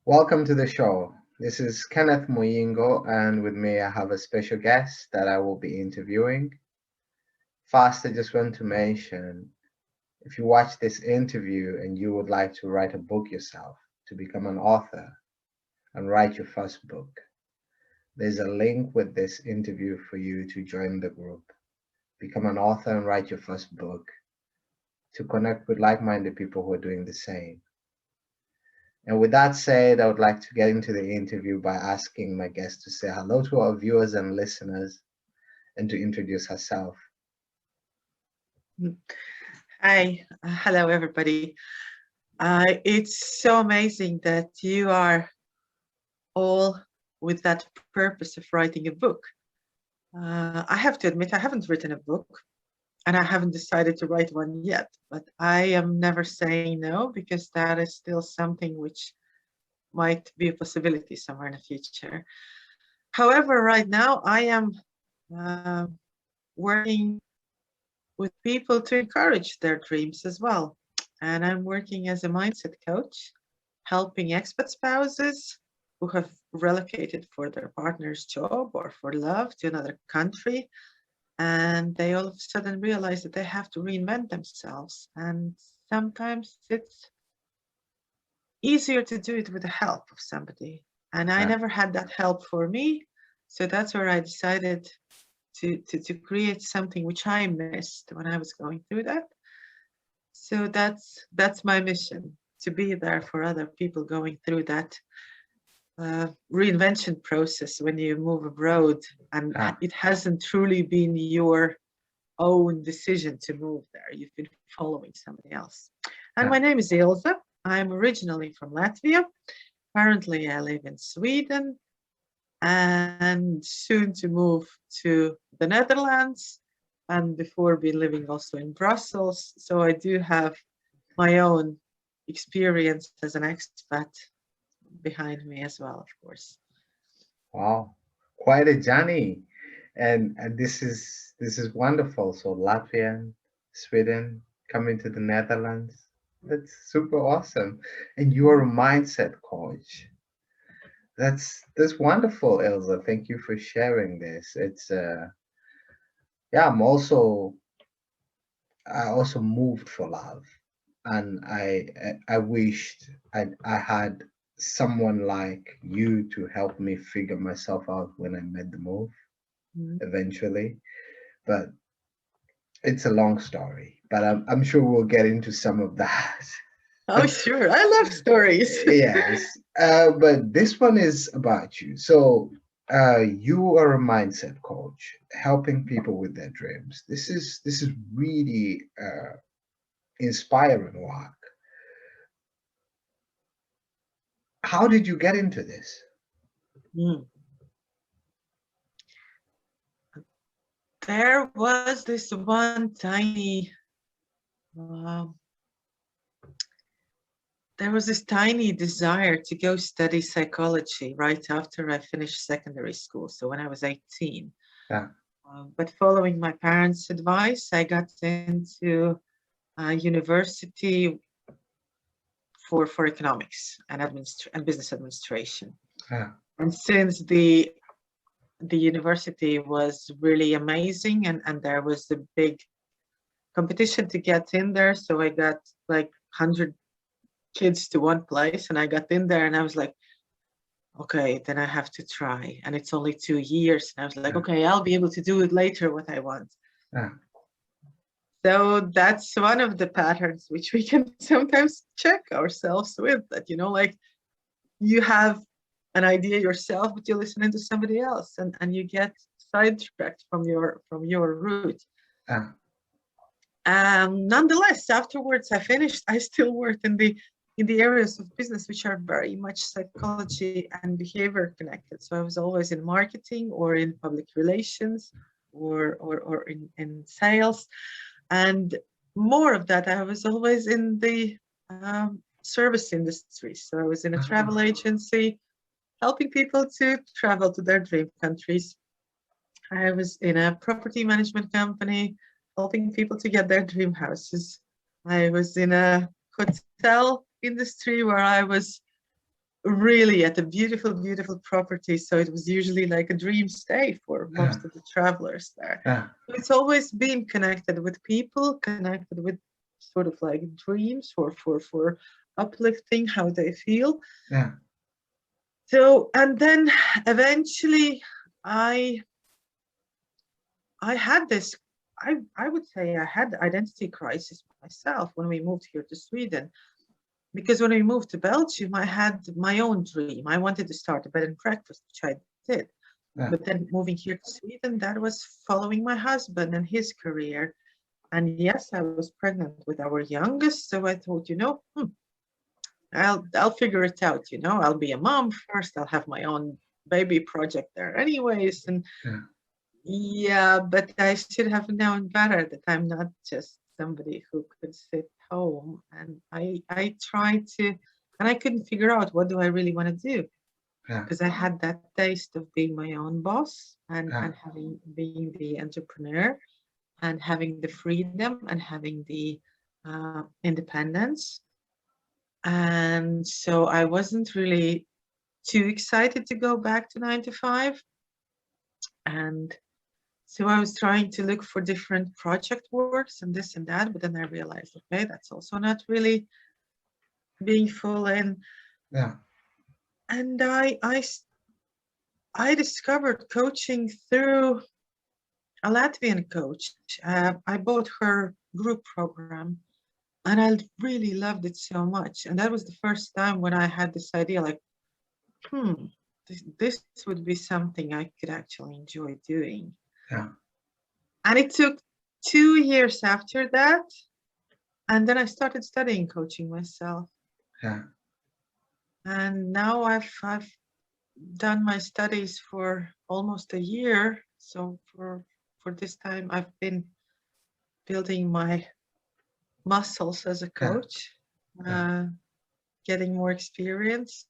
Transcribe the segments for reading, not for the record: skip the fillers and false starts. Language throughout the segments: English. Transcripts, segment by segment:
Welcome to the show. This is Kenneth Moyingo, and with me I have a special guest that I will be interviewing. First, I just want to mention if you watch this interview and you would like to write a book yourself, to become an author and write your first book, there's a link with this interview for you to join the group. Become an author and write your first book to connect with like minded people who are doing the same. And with that said, I would like to get into the interview by asking my guest to say hello to our viewers and listeners and to introduce herself. Hi, hello everybody. It's so amazing that you are all with that purpose of writing a book. I have to admit I haven't written a book and I haven't decided to write one yet, but I am never saying no because that is still something which might be a possibility somewhere in the future. However, right now I am working with people to encourage their dreams as well. And I'm working as a mindset coach, helping expat spouses who have relocated for their partner's job or for love to another country. And they all of a sudden realize that they have to reinvent themselves. And sometimes it's easier to do it with the help of somebody. And I never had that help for me. So that's where I decided to create something which I missed when I was going through that. So that's my mission, to be there for other people going through that reinvention process when you move abroad and it hasn't truly been your own decision to move there. You've been following somebody else. And my name is Ilze. I'm originally from Latvia. Currently I live in Sweden and soon to move to the Netherlands, and before been living also in Brussels. So I do have my own experience as an expat behind me as well, of course. Wow, quite a journey. And this is wonderful. So Latvia, Sweden, coming to the Netherlands. That's super awesome. And you're a mindset coach. That's wonderful, Ilze. Thank you for sharing this. It's yeah, I also moved for love, and I wished I had someone like you to help me figure myself out when I made the move eventually. But it's a long story, but I'm sure we'll get into some of that. Oh, sure. I love stories. Yes, but this one is about you. So you are a mindset coach, helping people with their dreams. This is really inspiring work. How did you get into this? There was this one tiny there was this tiny desire to go study psychology right after I finished secondary school. So when I was 18. Yeah. But following my parents' advice, I got into university for economics and business administration. Yeah. And since the university was really amazing and there was a big competition to get in there, so I got like 100 kids to one place and I got in there and I was like, okay, then I have to try. And it's only 2 years. And I was like, okay, I'll be able to do it later what I want. Yeah. So that's one of the patterns which we can sometimes check ourselves with, that, like you have an idea yourself, but you're listening to somebody else and you get sidetracked from your route. Yeah. Nonetheless, afterwards I finished, I still worked in the areas of business which are very much psychology and behavior connected. So I was always in marketing or in public relations or in sales. And more of that, I was always in the service industry. So I was in a travel agency, helping people to travel to their dream countries. I was in a property management company, helping people to get their dream houses. I was in a hotel industry where I was really at a beautiful, beautiful property. So it was usually like a dream stay for yeah, most of the travelers there. yeah, It's always been connected with people, connected with sort of like dreams for uplifting how they feel. yeah, So, and then eventually I I had this, I would say I had identity crisis myself when we moved here to Sweden. Because when we moved to Belgium, I had my own dream. I wanted to start a bed and breakfast, which I did. yeah, But then moving here to Sweden, that was following my husband and his career. And yes, I was pregnant with our youngest. So I thought, I'll figure it out, I'll be a mom first. I'll have my own baby project there anyways. And yeah, yeah, but I should have known better that I'm not just somebody who could sit home. And I tried to, and I couldn't figure out what do I really want to do, yeah, because I had that taste of being my own boss yeah, and having being the entrepreneur and having the freedom and having the independence. And so I wasn't really too excited to go back to 9 to 5. And so I was trying to look for different project works and this and that, but then I realized, okay, that's also not really being full in. yeah, And I discovered coaching through a Latvian coach. I bought her group program and I really loved it so much. And that was the first time when I had this idea like, this would be something I could actually enjoy doing. yeah, And it took 2 years after that. And then I started studying coaching myself. yeah, And now I've done my studies for almost a year. So for this time I've been building my muscles as a yeah, coach, yeah, uh, getting more experience,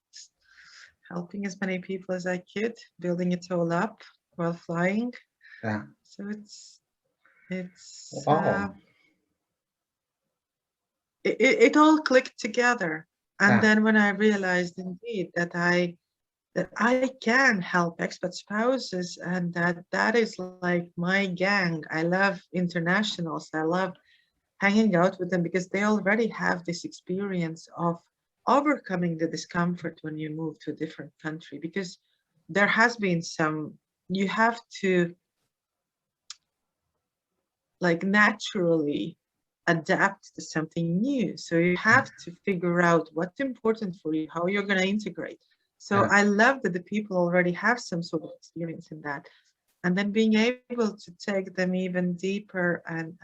helping as many people as I could, building it all up while flying. yeah. So it's Wow. it all clicked together. And Yeah, then when I realized indeed that I can help expat spouses and that is like my gang. I love internationals. I love hanging out with them because they already have this experience of overcoming the discomfort when you move to a different country, because there has been you have to like naturally adapt to something new. So you yeah, have to figure out what's important for you, how you're going to integrate. So yeah, I love that the people already have some sort of experience in that. And then being able to take them even deeper and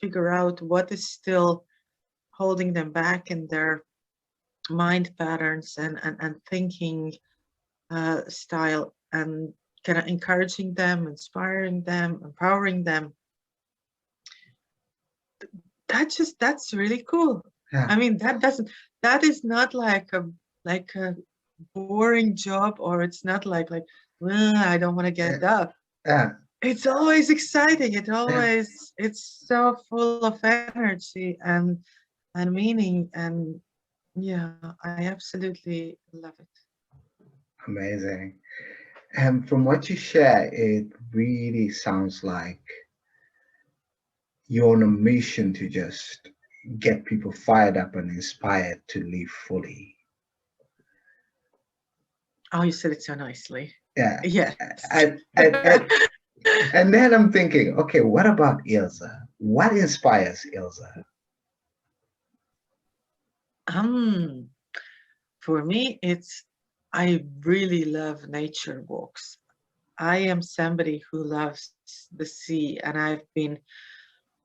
figure out what is still holding them back in their mind patterns and thinking style, and kind of encouraging them, inspiring them, empowering them. That's really cool. yeah, I mean, that is not like a boring job, or it's not like well, I don't want to yeah, get up. yeah, It's always exciting. yeah. It's so full of energy and meaning, and yeah, I absolutely love it. Amazing. And from what you share, it really sounds like you're on a mission to just get people fired up and inspired to live fully. Oh, you said it so nicely. Yeah. Yes. And, and, and, and then I'm thinking, okay, what about Ilze? What inspires Ilze? um, for me, I really love nature walks. I am somebody who loves the sea, and I mean,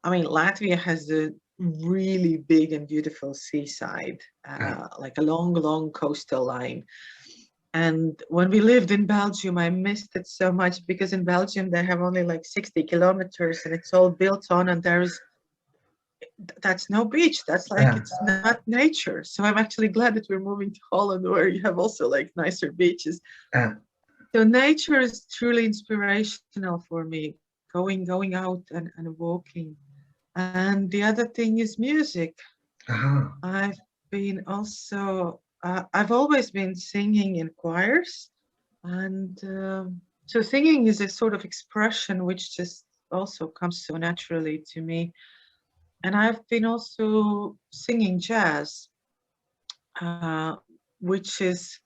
Latvia has a really big and beautiful seaside, Yeah, like a long, long coastal line. And when we lived in Belgium, I missed it so much because in Belgium they have only like 60 kilometers and it's all built on, and that's no beach. That's like yeah, it's not nature. So I'm actually glad that we're moving to Holland where you have also like nicer beaches. yeah. So nature is truly inspirational for me, going out and walking. And the other thing is music. Uh-huh. I've been also I've always been singing in choirs, and so singing is a sort of expression which just also comes so naturally to me. And I've been also singing jazz, uh, which is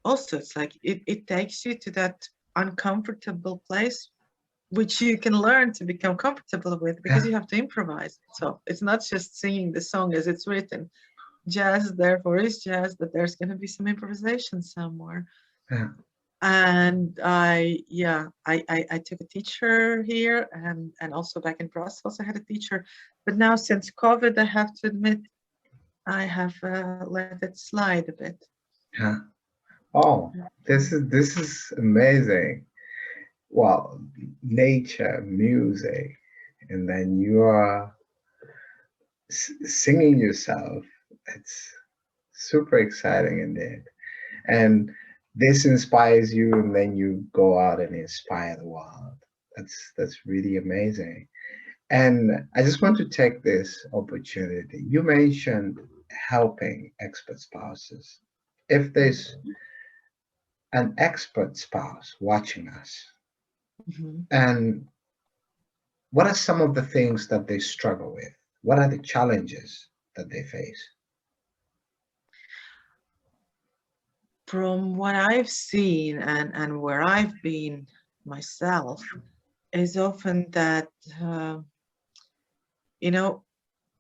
also, it's like it takes you to that uncomfortable place which you can learn to become comfortable with because yeah, you have to improvise. So it's not just singing the song as it's written. Jazz, therefore, is jazz, but there's going to be some improvisation somewhere. yeah. And I took a teacher here, and also back in Brussels, I had a teacher. But now, since COVID, I have to admit, I have let it slide a bit. Yeah. Oh, this is amazing. Well, nature, music, and then you are singing yourself. It's super exciting indeed. And this inspires you, and then you go out and inspire the world. That's really amazing. And I just want to take this opportunity. You mentioned helping expert spouses. If there's an expert spouse watching us, Mhm. and what are some of the things that they struggle with? What are the challenges that they face? From what I've seen and where I've been myself, is often that, uh, you know,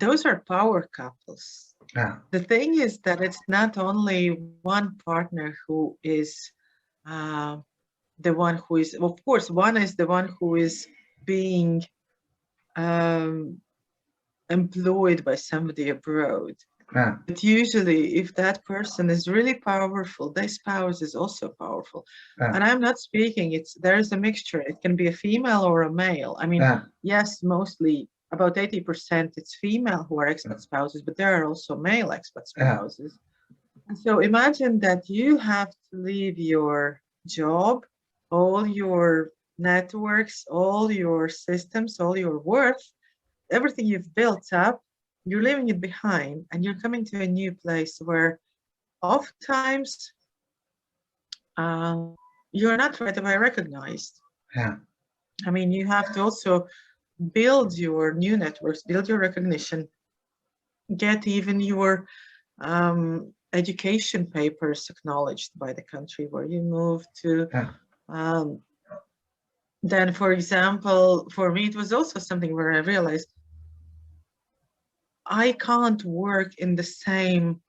those are power couples. Yeah, The thing is that it's not only one partner who is uh, the one who is, of course, one is the one who is being um, employed by somebody abroad. yeah, But usually, if that person is really powerful, their spouse is also powerful. yeah, And I'm not speaking, there's a mixture. It can be a female or a male. I mean, yeah, yes, mostly about 80% it's female who are expat spouses, but there are also male expat yeah, spouses. And so imagine that you have to leave your job, all your networks, all your systems, all your worth, everything you've built up, you're leaving it behind and you're coming to a new place where oftentimes you're not right away recognized. yeah, I mean, you have to also build your new networks, build your recognition, get even your education papers acknowledged by the country where you move to. yeah, Um, then, for example, for me, it was also something where I realized I can't work in the same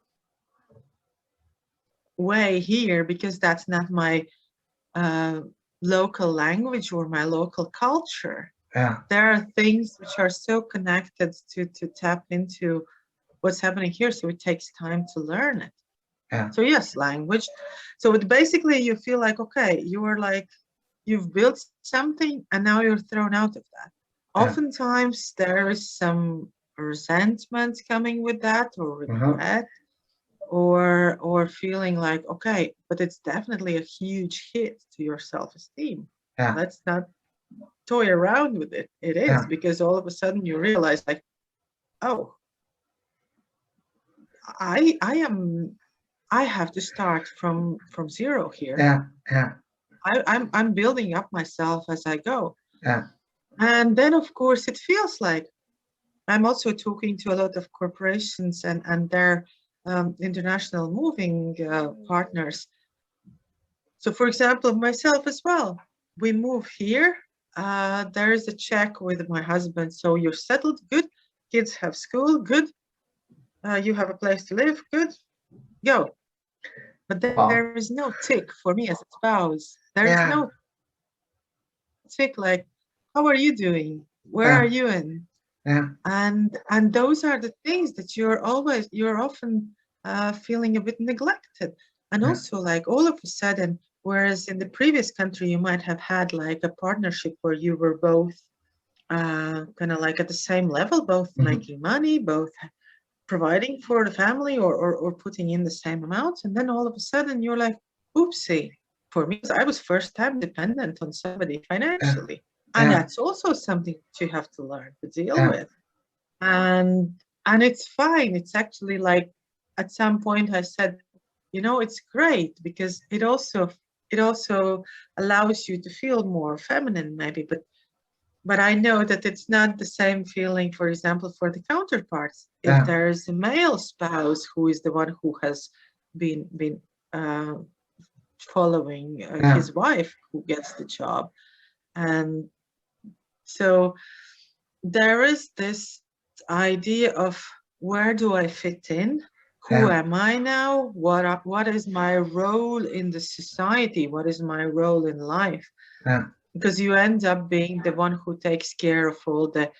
way here because that's not my uh, local language or my local culture. yeah, There are things which are so connected to tap into what's happening here, so it takes time to learn it. yeah, So yes, language. So it basically you feel like, okay, you are like you've built something and now you're thrown out of that. yeah, Oftentimes there is some resentment coming with that or uh-huh, regret or feeling like, okay, but it's definitely a huge hit to your self-esteem. yeah, Let's not toy around with it. It is yeah, because all of a sudden you realize like, oh, I have to start from zero here. yeah, yeah, I'm building up myself as I go. yeah, And then of course it feels like I'm also talking to a lot of corporations and their international moving partners. So for example, myself as well, we move here. There is a check with my husband. So you're settled, good. Kids have school, good. You have a place to live, good. Go. But well, there is no tick for me as a spouse. There is yeah, no tick like, how are you doing? Where are yeah, you in? yeah, And those are the things that you're often feeling a bit neglected. And yeah, also like all of a sudden, whereas in the previous country you might have had like a partnership where you were both kind of like at the same level, both mhm, making money, both providing for the family or putting in the same amounts. And then all of a sudden you're like, oopsie. For me, I was first time dependent on somebody yeah, financially. And yeah, that's also something that you have to learn to deal yeah, with. And and it's fine. It's actually like at some point I said, it's great because it also allows you to feel more feminine maybe, but I know that it's not the same feeling, for example, for the counterparts. If Yeah, there's a male spouse who is the one who has been uh, following yeah, his wife who gets the job, and so there is this idea of where do I fit in? Who yeah, am I now? What is my role in the society? What is my role in life? yeah, Because you end up being the one who takes care of all the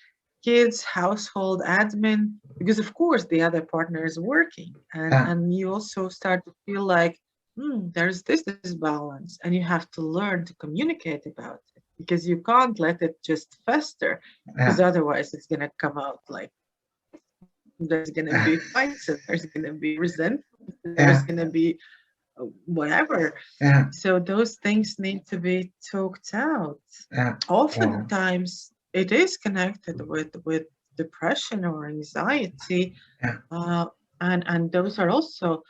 kids, household admin, because of course the other partner is working, and yeah, and you also start to feel like, there's this disbalance, and you have to learn to communicate about it because you can't let it just fester, because yeah, otherwise it's going to come out like there's going to be fights and there's going to be resentment and there's yeah, going to be whatever. yeah, So those things need to be talked out. yeah. Wow. Oftentimes, it is connected with depression or anxiety, Yeah, uh, and those are also,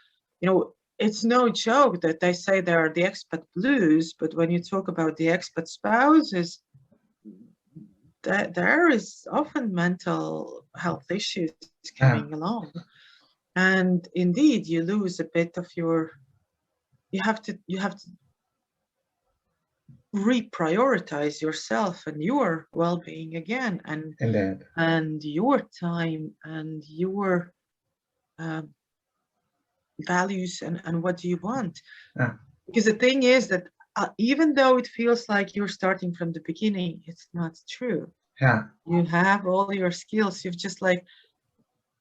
it's no joke that they say there are the expat blues, but when you talk about the expat spouses, there is often mental health issues coming yeah, along, and indeed you lose a bit of your. You have to reprioritize yourself and your well-being again, indeed. and your time and your um, values, and what do you want, Yeah, because the thing is that even though it feels like you're starting from the beginning, it's not true. yeah, You have all your skills. You've just like,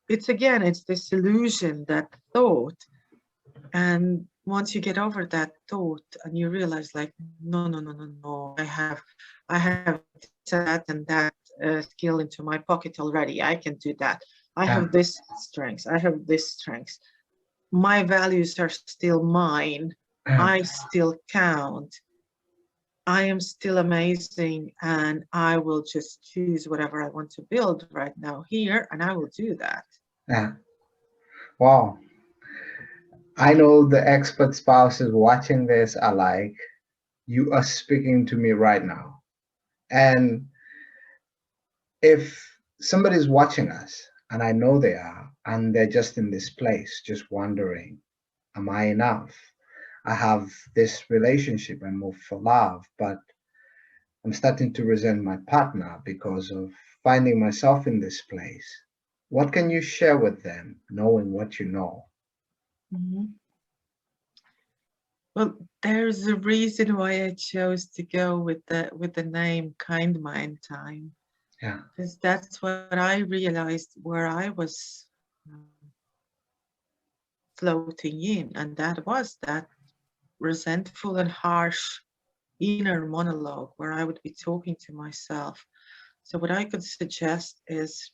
it's this illusion, that thought, and once you get over that thought and you realize like, no, no, no, no, no, I have this and that skill into my pocket already. I can do that. I yeah, have this strengths. I have this strengths. My values are still mine. yeah, I still count. I am still amazing, and I will just choose whatever I want to build right now here, and I will do that. yeah. Wow. I know the expert spouses watching this are like, you are speaking to me right now. And if somebody's watching us, and I know they are, and they're just in this place, just wondering, am I enough? I have this relationship and move for love, but I'm starting to resent my partner because of finding myself in this place. What can you share with them, knowing what you know? Mhm. Well, there's a reason why I chose to go with the name Kind Mind Time, Yeah, because that's what I realized where I was um, floating in, and that was that resentful and harsh inner monologue where I would be talking to myself. So what I could suggest is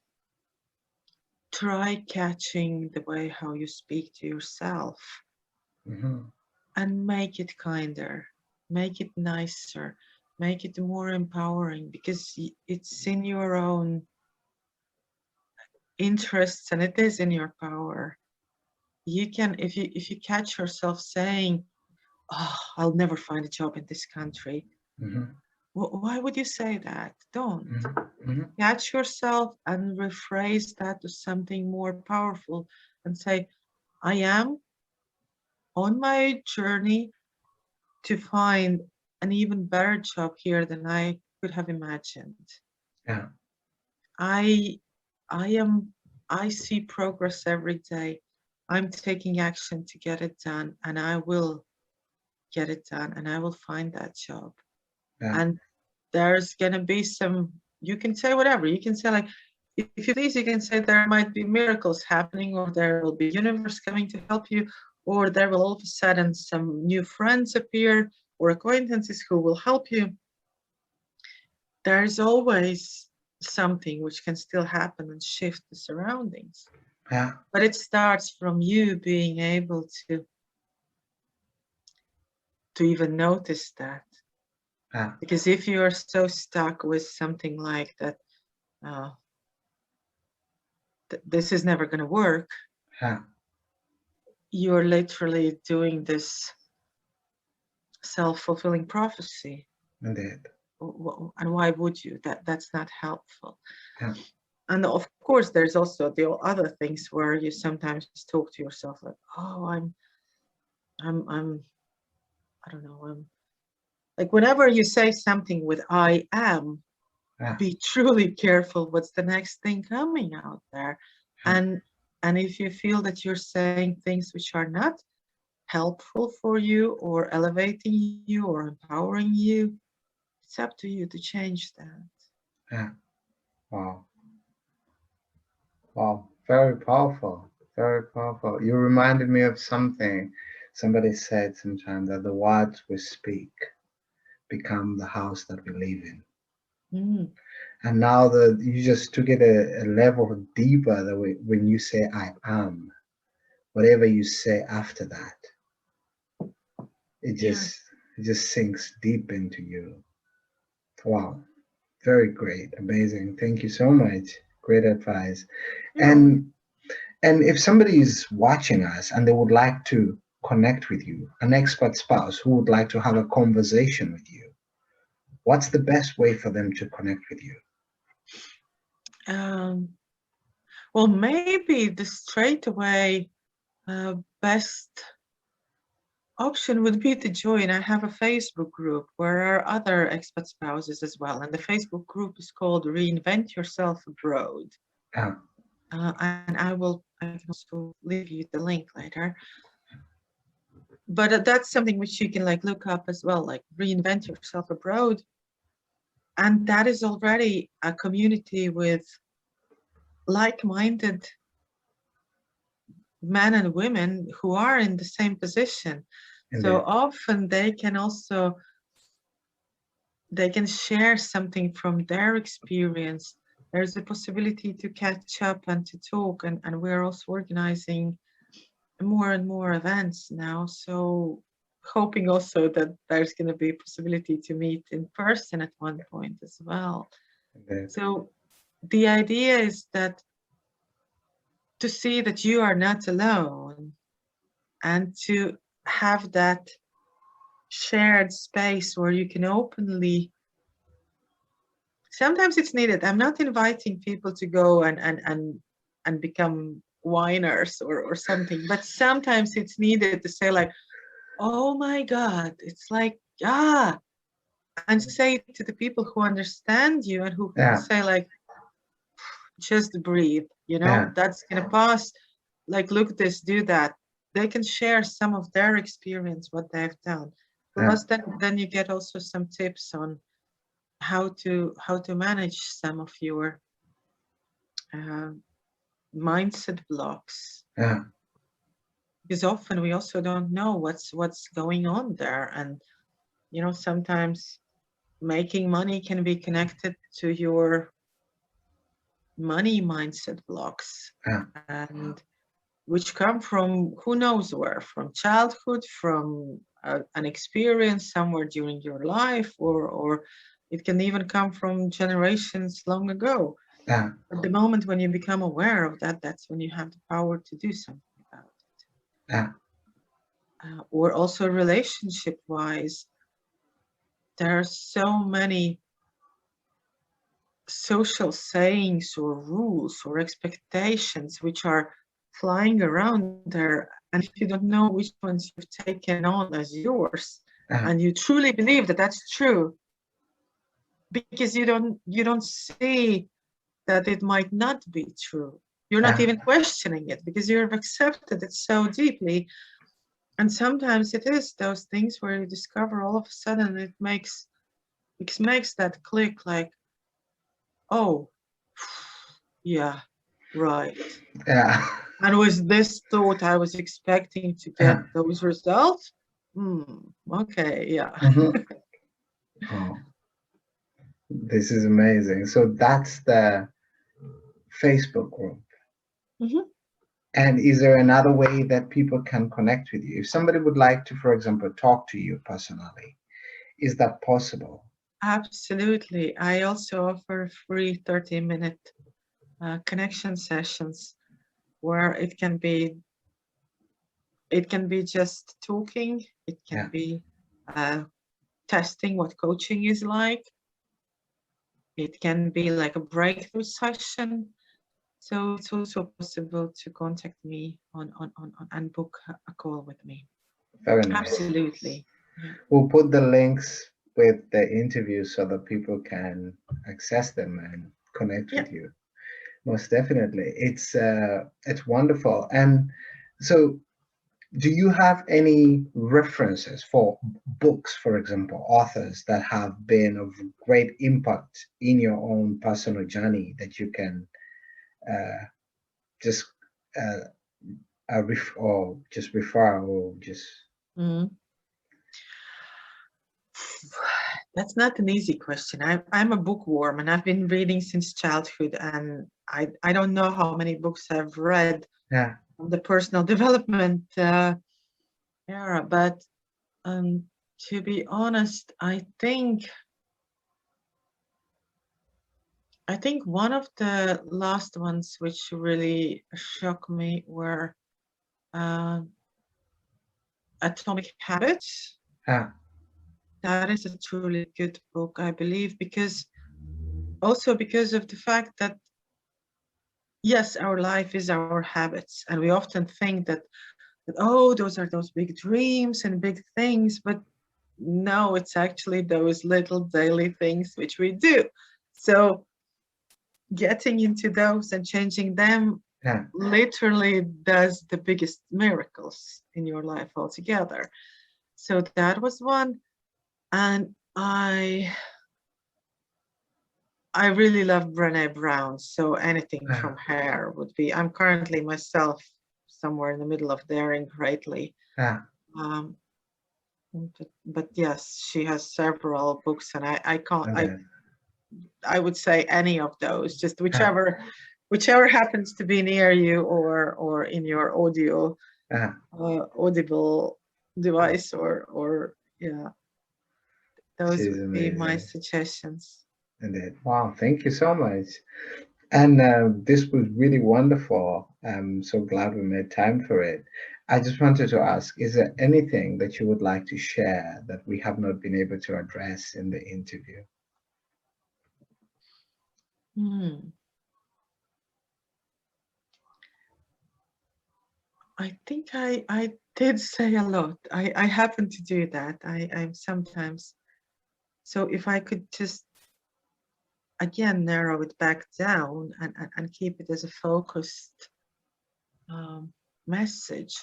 try catching the way how you speak to yourself hmm, and make it kinder, make it nicer, make it more empowering, because it's in your own interests and it is in your power. You can, if you catch yourself saying, "Oh, I'll never find a job in this country," hmm, why would you say that? Don't. hmm, hmm, Catch yourself and rephrase that to something more powerful and say, I am on my journey to find an even better job here than I could have imagined. yeah, I I am I see progress every day. I'm taking action to get it done, and I will get it done, and I will find that job. yeah, And there's gonna be some, you can say whatever. You can say like, if you please, you can say there might be miracles happening, or there will be universe coming to help you, or there will all of a sudden some new friends appear or acquaintances who will help you. There's always something which can still happen and shift the surroundings. yeah, But it starts from you being able to even notice that. yeah, Because if you are so stuck with something like that, uh, this is never going to work, yeah, you're literally doing this self-fulfilling prophecy. Indeed. And why would you? That's not helpful. Yeah. And of course, there's also the other things where you sometimes talk to yourself like, oh, I'm, I don't know, I'm like, whenever you say something with I am, Yeah. be truly careful what's the next thing coming out there. Yeah. And if you feel that you're saying things which are not helpful for you or elevating you or empowering you, it's up to you to change that. Yeah. Wow. Wow. Very powerful. Very powerful. You reminded me of something somebody said sometime, that the words we speak become the house that we live in. Mm, And now that you just took it a level deeper, that when you say I am, whatever you say after that, it yeah. just it just sinks deep into you. Wow. Very great. Amazing. Thank you so much. Great advice. Yeah. And if somebody is watching us and they would like to connect with you, an expert spouse who would like to have a conversation with you, what's the best way for them to connect with you? Um, well, maybe the straightaway best option would be to join. I have a Facebook group where are other expat spouses as well, and the Facebook group is called Reinvent Yourself Abroad. Yeah. And I can also leave you the link later. But that's something which you can like look up as well, like Reinvent Yourself Abroad. And that is already a community with like-minded men and women who are in the same position. So Indeed. often they can share something from their experience. There's a possibility to catch up and to talk, and we're also organizing more and more events now. So hoping also that there's going to be a possibility to meet in person at one point as well. Indeed. So the idea is that to see that you are not alone and to have that shared space where you can openly, sometimes it's needed. I'm not inviting people to go and become whiners or something, but sometimes it's needed to say like, oh my God, it's like, ah, and say it to the people who understand you and who can Yeah. say like, just breathe, Yeah. that's gonna pass. Like, look this, do that. They can share some of their experience, what they've done. Yeah. Plus, then you get also some tips on how to manage some of your uh, mindset blocks. Yeah. Because often we also don't know what's going on there, and sometimes making money can be connected to your money mindset blocks, Yeah. and which come from who knows where, from childhood, from an experience somewhere during your life, or it can even come from generations long ago. Yeah. At the moment when you become aware of that, that's when you have the power to do something about it. Yeah. Or also relationship wise, there are so many social sayings or rules or expectations which are flying around there, and if you don't know which ones you've taken on as yours Yeah. and you truly believe that that's true, because you don't see that it might not be true, you're not Yeah. even questioning it because you've accepted it so deeply. And sometimes it is those things where you discover all of a sudden it makes that click like, oh, yeah, right. Yeah. And with this thought, I was expecting to get Yeah. those results. Okay, yeah. Mhm. Oh, this is amazing. So that's the Facebook group. Mhm. And is there another way that people can connect with you? If somebody would like to, for example, talk to you personally, is that possible? Absolutely. I also offer free 30-minute connection sessions where it can be just talking. It can Yeah. be testing what coaching is like. It can be like a breakthrough session. So it's also possible to contact me on and book a call with me. Very nice. Absolutely. Yeah. We'll put the links with the interviews so that people can access them and connect Yeah. with you. Most definitely. It's wonderful. And so do you have any references for books, for example, authors that have been of great impact in your own personal journey that you can just uh, or just refer or just Mhm. That's not an easy question. I'm a bookworm and I've been reading since childhood, and I don't know how many books I've read yeah from the personal development era, but um, to be honest, I think one of the last ones which really shocked me were uh, Atomic Habits. yeah That is a truly good book, I believe, because of the fact that yes, our life is our habits, and we often think that oh, those are those big dreams and big things, but no, it's actually those little daily things which we do. So getting into those and changing them yeah literally does the biggest miracles in your life altogether. So that was one, and I really love Brené Brown. So anything yeah from her would be. I'm currently myself somewhere in the middle of daring greatly. yeah Um, but yes, she has several books, and I can't. and I then I would say any of those, just yeah whichever happens to be near you or in your yeah audible device or yeah, those she's would be my amazing. suggestions. And then wow, thank you so much. And this was really wonderful. I'm so glad we made time for it. I just wanted to ask, is there anything that you would like to share that we have not been able to address in the interview? Hmm. I think I did say a lot. I happen to do that. I'm sometimes. So if I could just again narrow it back down and keep it as a focused um, message,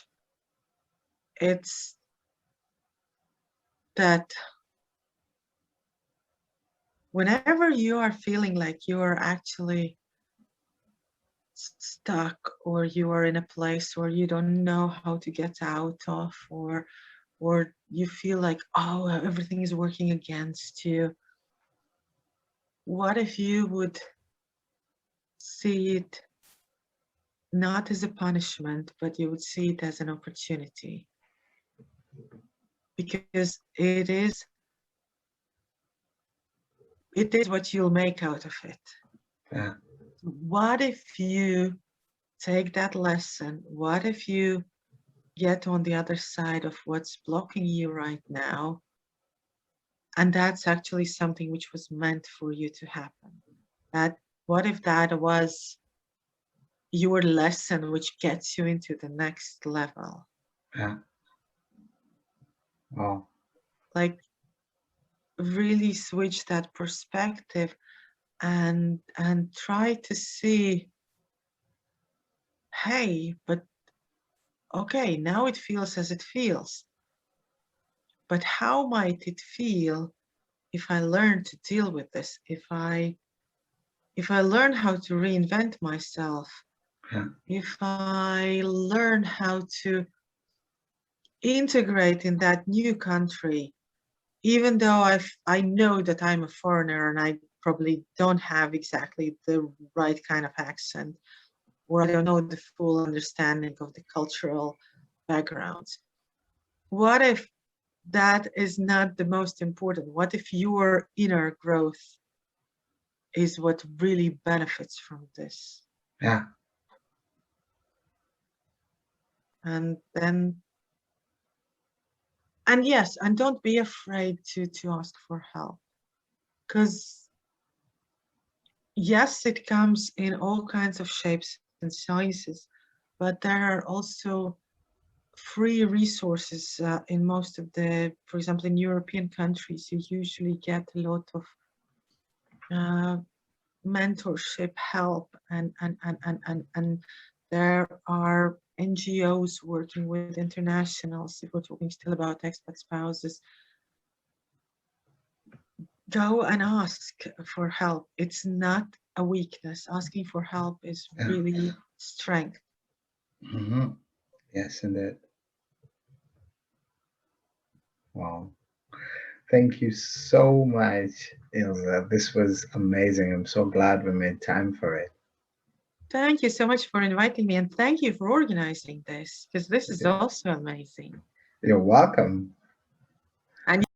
it's that whenever you are feeling like you are actually stuck or you are in a place where you don't know how to get out of or you feel like oh everything is working against you, what if you would see it not as a punishment, but you would see it as an opportunity, because it is what you'll make out of it. Yeah, What if you take that lesson? What if you get on the other side of what's blocking you right now? And that's actually something which was meant for you to happen. That what if that was your lesson which gets you into the next level? yeah. Oh, Like really switch that perspective and try to see, hey, but okay, now it feels as it feels. But how might it feel if I learn to deal with this? If I learn how to reinvent myself, yeah, if I learn how to integrate in that new country, even though I know that I'm a foreigner and I probably don't have exactly the right kind of accent, or I don't know the full understanding of the cultural backgrounds. What if that is not the most important? What if your inner growth is what really benefits from this? yeah, And then And yes, and don't be afraid to ask for help, because yes, it comes in all kinds of shapes and sizes, but there are also free resources in most of the, for example, in European countries, you usually get a lot of uh, mentorship help, and there are NGOs working with internationals. If we're talking still about expat spouses, go and ask for help. It's not a weakness. Asking for help is Yeah. really strength. Yes, indeed. Wow. Thank you so much, Ilze. This was amazing. I'm so glad we made time for it. Thank you so much for inviting me, and thank you for organizing this, because this is also amazing. You're welcome. And